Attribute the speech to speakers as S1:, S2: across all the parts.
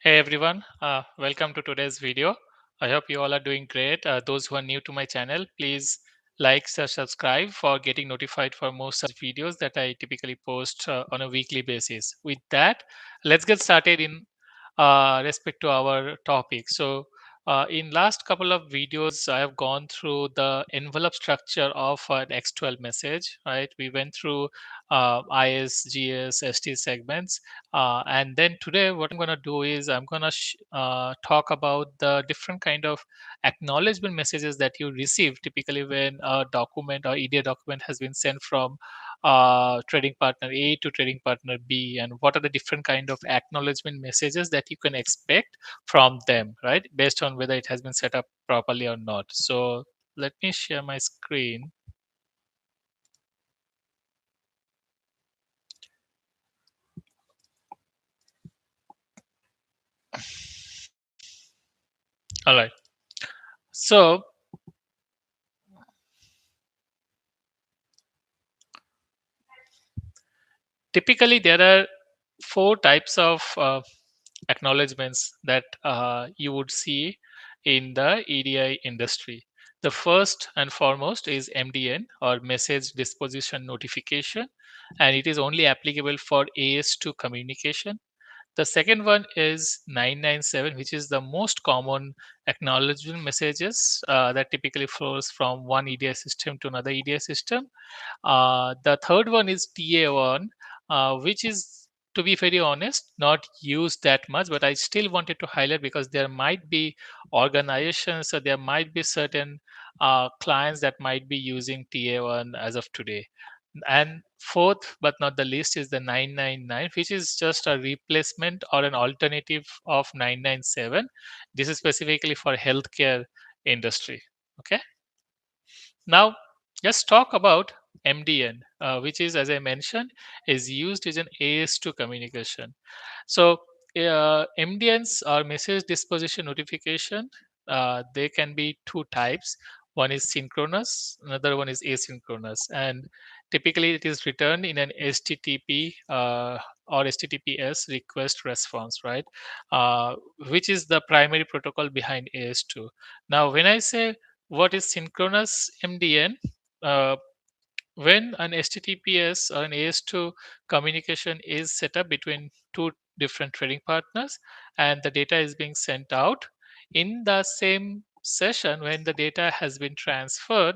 S1: Hey everyone, welcome to today's video. I hope you all are doing great. Those who are new to my channel, please like, subscribe for getting notified for more such videos that I typically post on a weekly basis. With that, let's get started in respect to our topic. In last couple of videos, I have gone through the envelope structure of an X12 message. Right, we went through IS, GS, ST segments and then today, what I'm going to do is I'm going to talk about the different kind of acknowledgement messages that you receive typically when a document or EDA document has been sent from trading partner A to trading partner B, and what are the different kind of acknowledgement messages that you can expect from them, right? Based on whether it has been set up properly or not. So let me share my screen. All right. So typically there are four types of acknowledgements that you would see in the EDI industry. The first and foremost is MDN, or Message Disposition Notification, and it is only applicable for AS2 communication. The second one is 997, which is the most common acknowledgement messages that typically flows from one EDI system to another EDI system. The third one is TA1, which is, to be very honest, not used that much, but I still wanted to highlight because there might be organizations or there might be certain clients that might be using TA1 as of today. And fourth, but not the least, is the 999, which is just a replacement or an alternative of 997. This is specifically for healthcare industry. Okay. Now, let's talk about MDN, which is, as I mentioned, is used as an AS2 communication. So, MDNs or message disposition notification. They can be two types. One is synchronous, another one is asynchronous, and typically it is returned in an HTTP or HTTPS request response, right? Which is the primary protocol behind AS2. Now, when I say what is synchronous MDN? Uh, when an HTTPS or an AS2 communication is set up between two different trading partners and the data is being sent out in the same session when the data has been transferred,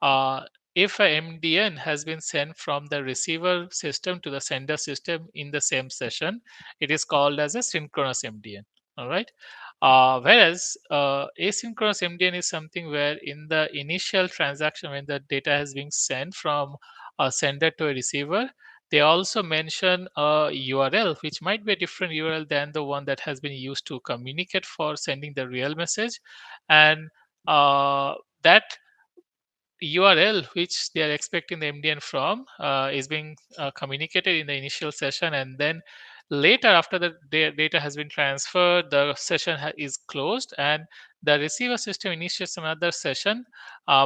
S1: uh, if a MDN has been sent from the receiver system to the sender system in the same session, it is called as a synchronous MDN. All right. Whereas asynchronous MDN is something where in the initial transaction, when the data has been sent from a sender to a receiver, they also mention a URL, which might be a different URL than the one that has been used to communicate for sending the real message. And that URL which they are expecting the MDN from is being communicated in the initial session, and then later, after the data has been transferred, the session is closed, and the receiver system initiates another session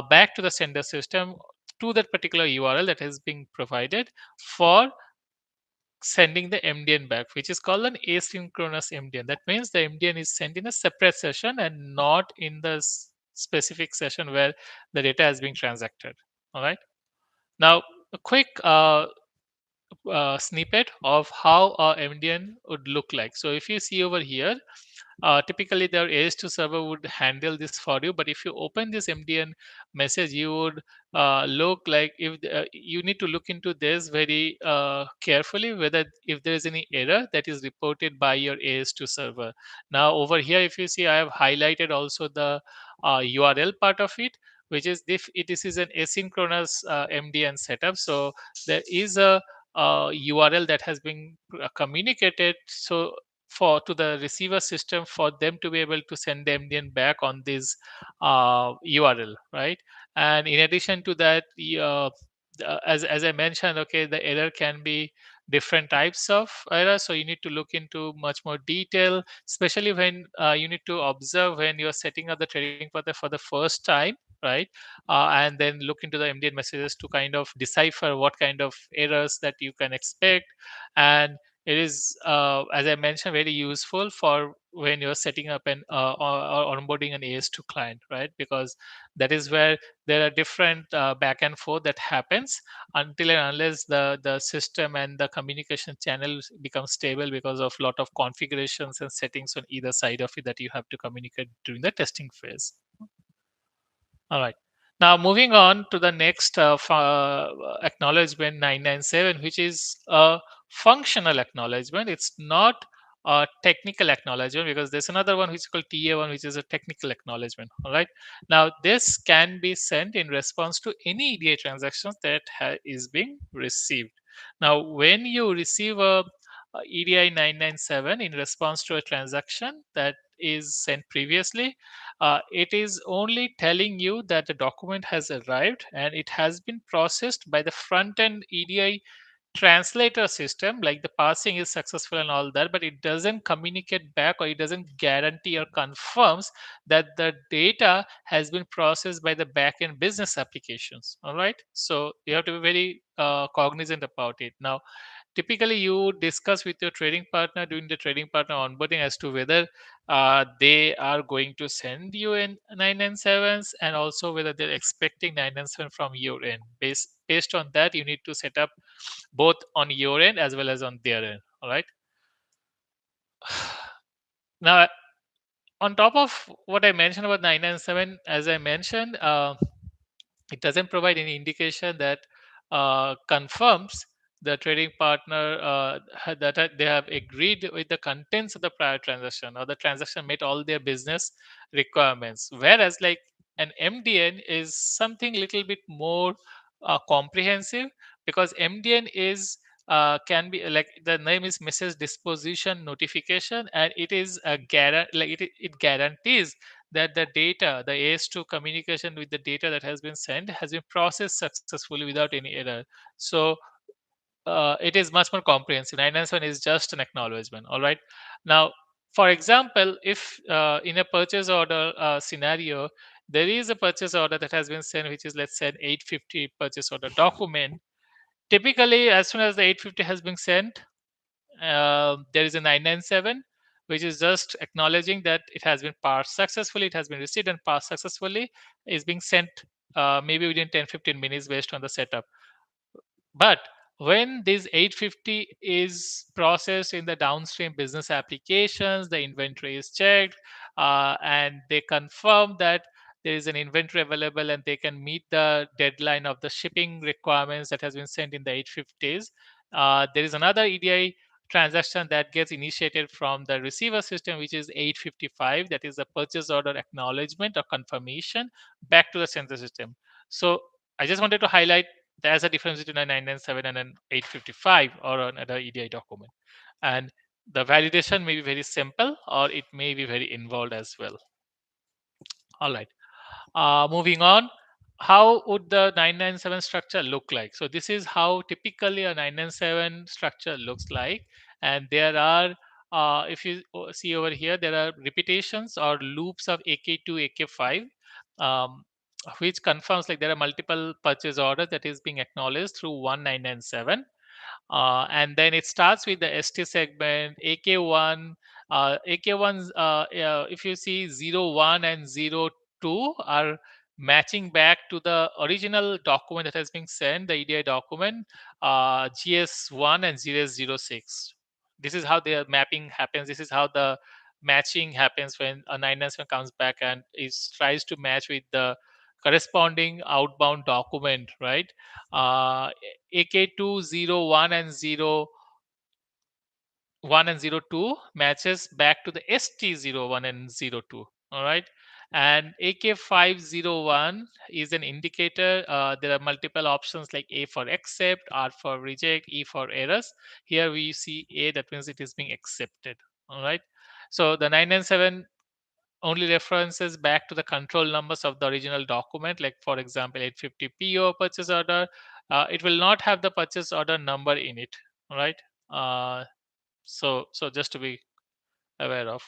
S1: back to the sender system to that particular URL that is being provided for sending the MDN back, which is called an asynchronous MDN. That means the MDN is sent in a separate session and not in the specific session where the data is being transacted. All right. Now, a quick snippet of how a MDN would look like. So if you see over here, typically their AS2 server would handle this for you, but if you open this MDN message, you would look like if you need to look into this very carefully, whether if there is any error that is reported by your AS2 server. Now over here, if you see, I have highlighted also the URL part of it, which is if this is an asynchronous MDN setup. So there is a URL that has been communicated so for to the receiver system for them to be able to send the MDN back on this URL, right? And in addition to that, as I mentioned, okay, the error can be different types of error, so you need to look into much more detail, especially when you need to observe when you're setting up the trading for the first time, right? And then look into the MDN messages to kind of decipher what kind of errors that you can expect. And It is, as I mentioned, very useful for when you're setting up an or onboarding an AS2 client, right? Because that is where there are different back and forth that happens until and unless the system and the communication channels become stable because of lot of configurations and settings on either side of it that you have to communicate during the testing phase. All right. Now moving on to the next acknowledgement 997, which is a functional acknowledgement. It's not a technical acknowledgement because there's another one which is called TA1, which is a technical acknowledgement. All right. Now this can be sent in response to any EDI transactions that is being received. Now when you receive a EDI 997 in response to a transaction that is sent previously, it is only telling you that the document has arrived and it has been processed by the front end EDI translator system, like the parsing is successful and all that, but it doesn't communicate back or it doesn't guarantee or confirms that the data has been processed by the backend business applications. All right. So you have to be very cognizant about it. Now, typically you discuss with your trading partner during the trading partner onboarding as to whether they are going to send you in 997s and also whether they're expecting 997 from your end. Based on that, you need to set up both on your end as well as on their end. All right. Now, on top of what I mentioned about 997, as I mentioned, it doesn't provide any indication that confirms the trading partner that they have agreed with the contents of the prior transaction or the transaction met all their business requirements. Whereas, like an MDN is something little bit more comprehensive because MDN is can be like the name is message disposition notification, and it is a like it guarantees that the data, the AS2 communication with the data that has been sent has been processed successfully without any error. So it is much more comprehensive. 997 is just an acknowledgement. All right. Now, for example, if in a purchase order scenario, there is a purchase order that has been sent, which is let's say an 850 purchase order document. Typically, as soon as the 850 has been sent, there is a 997 which is just acknowledging that it has been parsed successfully, it has been received and parsed successfully, is being sent maybe within 10-15 minutes based on the setup. But when this 850 is processed in the downstream business applications, the inventory is checked, and they confirm that there is an inventory available and they can meet the deadline of the shipping requirements that has been sent in the 850s. There is another EDI transaction that gets initiated from the receiver system, which is 855, that is a purchase order acknowledgement or confirmation back to the sensor system. So I just wanted to highlight there's a difference between a 997 and an 855 or another EDI document. And the validation may be very simple or it may be very involved as well. All right. Moving on, how would the 997 structure look like? So this is how typically a 997 structure looks like. And there are, if you see over here, there are repetitions or loops of AK2, AK5, um, which confirms like there are multiple purchase orders that is being acknowledged through 1997. And then it starts with the ST segment, AK1. AK1's, if you see 01 and 02 are matching back to the original document that has been sent, the EDI document, GS1 and GS06. This is how the mapping happens. This is how the matching happens when a 997 comes back and is tries to match with the corresponding outbound document, right? AK201 and 01 and 02 matches back to the ST01 and 02. All right. And AK501 is an indicator. There are multiple options like A for accept, R for reject, E for errors. Here we see A, that means it is being accepted. All right. So the 997 only references back to the control numbers of the original document, like for example 850 PO purchase order. It will not have the purchase order number in it. All right. uh, so just to be aware of,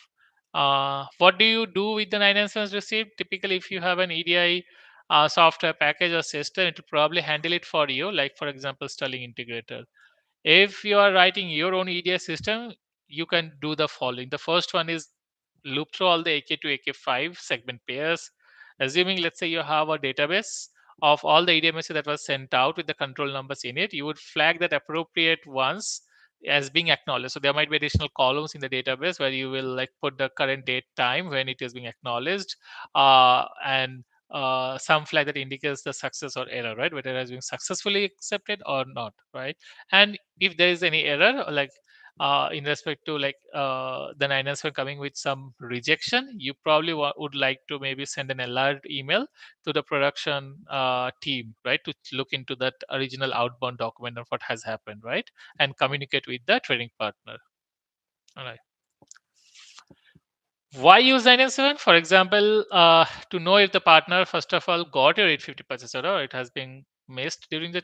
S1: what do you do with the 997 received? Typically, if you have an EDI software package or system, it will probably handle it for you, like for example Sterling integrator. If you are writing your own EDI system, you can do the following. The first one is loop through all the AK to AK5 segment pairs. Assuming, let's say, you have a database of all the EDI messages that was sent out with the control numbers in it, you would flag that appropriate ones as being acknowledged. So there might be additional columns in the database where you will like put the current date time when it is being acknowledged, and some flag that indicates the success or error, right? Whether it has been successfully accepted or not, right? And if there is any error, like in respect to like the Niners were coming with some rejection, you probably would like to maybe send an alert email to the production team, right, to look into that original outbound document of what has happened, right, and communicate with the trading partner. All right. Why use 997? For example, to know if the partner, first of all, got your 850 purchase order or it has been missed during the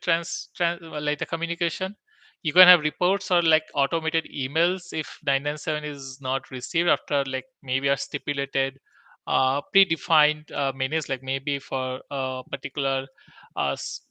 S1: like the communication. You can have reports or like automated emails if 997 is not received after like maybe a stipulated predefined minutes, like maybe for a particular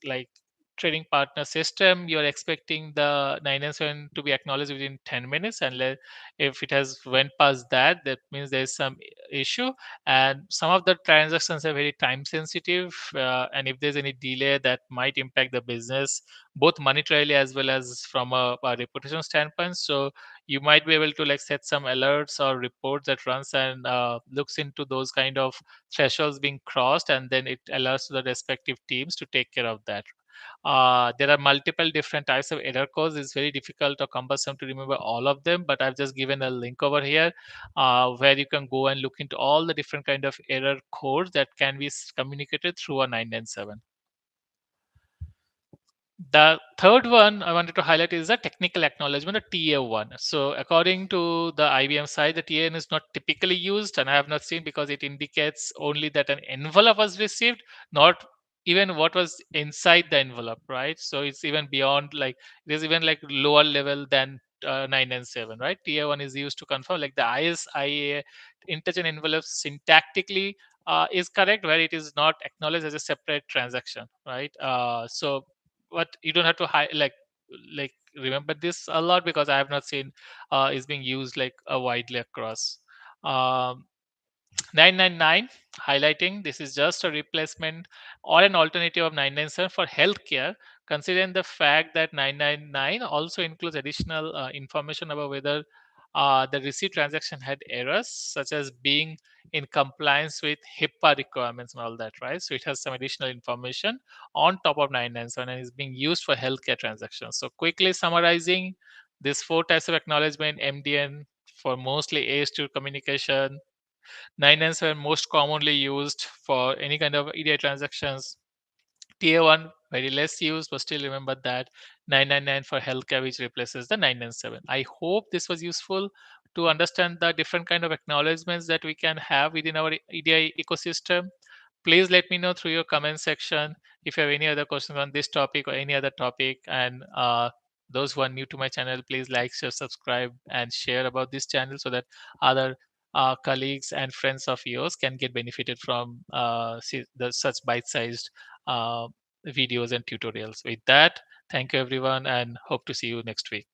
S1: like trading partner system, you're expecting the 997 to be acknowledged within 10 minutes, and if it has went past that, that means there is some issue. And some of the transactions are very time sensitive, and if there's any delay, that might impact the business both monetarily as well as from a reputation standpoint. So you might be able to like set some alerts or reports that runs and looks into those kind of thresholds being crossed, and then it alerts to the respective teams to take care of that. There are multiple different types of error codes. It's very difficult or cumbersome to remember all of them, but I've just given a link over here where you can go and look into all the different kind of error codes that can be communicated through a 997. The third one I wanted to highlight is the technical acknowledgement, or TA1. So, according to the IBM side, the TA1 is not typically used, and I have not seen because it indicates only that an envelope was received, not even what was inside the envelope, right? So, it's even beyond like there's even like lower level than 9 and 7, right? TA1 is used to confirm like the ISIA interchain envelope syntactically is correct, where it is not acknowledged as a separate transaction, right? But you don't have to like remember this a lot because I have not seen is being used like widely across. um, 999 highlighting this is just a replacement or an alternative of 997 for healthcare, considering the fact that 999 also includes additional information about whether the receipt transaction had errors, such as being in compliance with HIPAA requirements and all that, right? So it has some additional information on top of 997 and is being used for healthcare transactions. So quickly summarizing, these four types of acknowledgement: MDN for mostly AS2 communication, 9Ns were most commonly used for any kind of EDI transactions. Tier 1, very less used, but still remember that 999 for healthcare, which replaces the 997. I hope this was useful to understand the different kind of acknowledgements that we can have within our EDI ecosystem. Please let me know through your comment section if you have any other questions on this topic or any other topic. And those who are new to my channel, please like, share, subscribe, and share about this channel so that other colleagues and friends of yours can get benefited from such bite-sized uh, videos and tutorials. With that, thank you everyone, and hope to see you next week.